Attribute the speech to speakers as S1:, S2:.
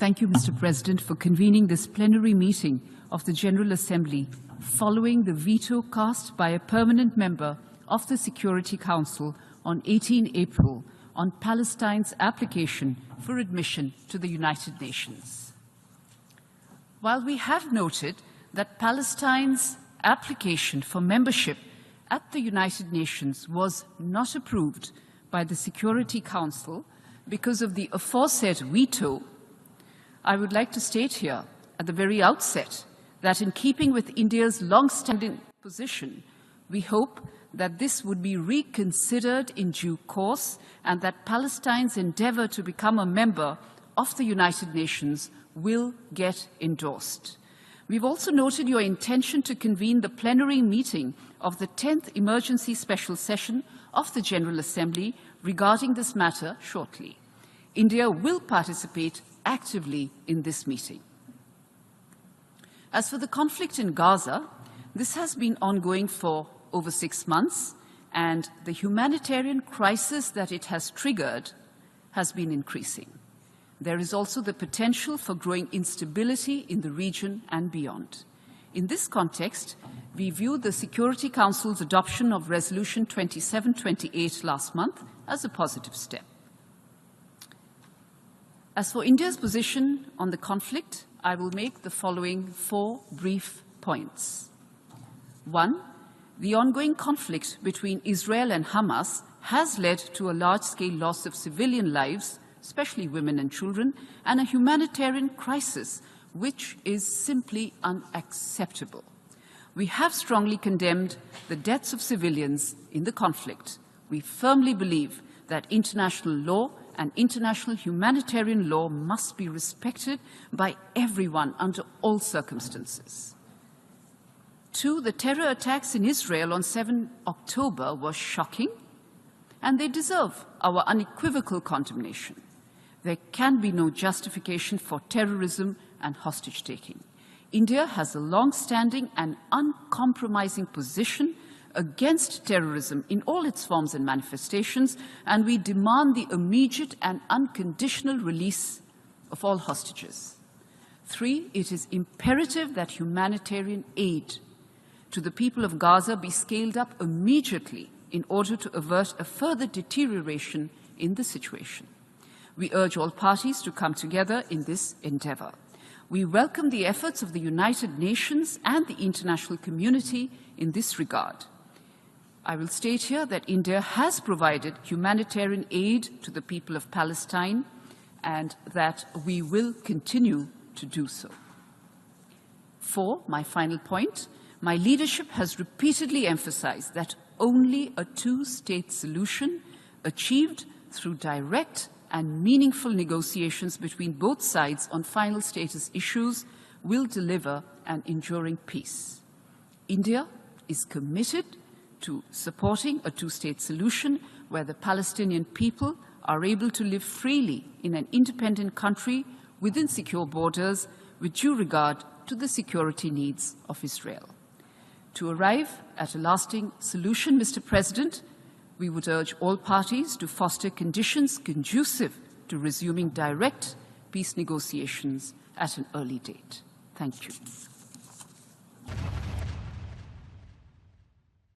S1: Thank you, Mr. President, for convening this plenary meeting of the General Assembly following the veto cast by a permanent member of the Security Council on 18 April on Palestine's application for admission to the United Nations. While we have noted that Palestine's application for membership at the United Nations was not approved by the Security Council because of the aforesaid veto, I would like to state here at the very outset that in keeping with India's long-standing position, we hope that this would be reconsidered in due course and that Palestine's endeavor to become a member of the United Nations will get endorsed. We've also noted your intention to convene the plenary meeting of the 10th Emergency Special Session of the General Assembly regarding this matter shortly. India will participate actively in this meeting. As for the conflict in Gaza, this has been ongoing for over 6 months, and the humanitarian crisis that it has triggered has been increasing. There is also the potential for growing instability in the region and beyond. In this context, we view the Security Council's adoption of Resolution 2728 last month as a positive step. As for India's position on the conflict, I will make the following 4 brief points. 1. The ongoing conflict between Israel and Hamas has led to a large-scale loss of civilian lives, especially women and children, and a humanitarian crisis which is simply unacceptable. We have strongly condemned the deaths of civilians in the conflict. We firmly believe that international law and international humanitarian law must be respected by everyone under all circumstances. 2, the terror attacks in Israel on 7 October were shocking, and they deserve our unequivocal condemnation. There can be no justification for terrorism and hostage-taking. India has a long-standing and uncompromising position against terrorism in all its forms and manifestations, and we demand the immediate and unconditional release of all hostages. 3, it is imperative that humanitarian aid to the people of Gaza be scaled up immediately in order to avert a further deterioration in the situation. We urge all parties to come together in this endeavor. We welcome the efforts of the United Nations and the international community in this regard. I will state here that India has provided humanitarian aid to the people of Palestine and that we will continue to do so. 4, my final point, my leadership has repeatedly emphasized that only a two-state solution achieved through direct and meaningful negotiations between both sides on final status issues will deliver an enduring peace. India is committed to supporting a two-state solution where the Palestinian people are able to live freely in an independent country within secure borders with due regard to the security needs of Israel. To arrive at a lasting solution, Mr. President, we would urge all parties to foster conditions conducive to resuming direct peace negotiations at an early date. Thank you.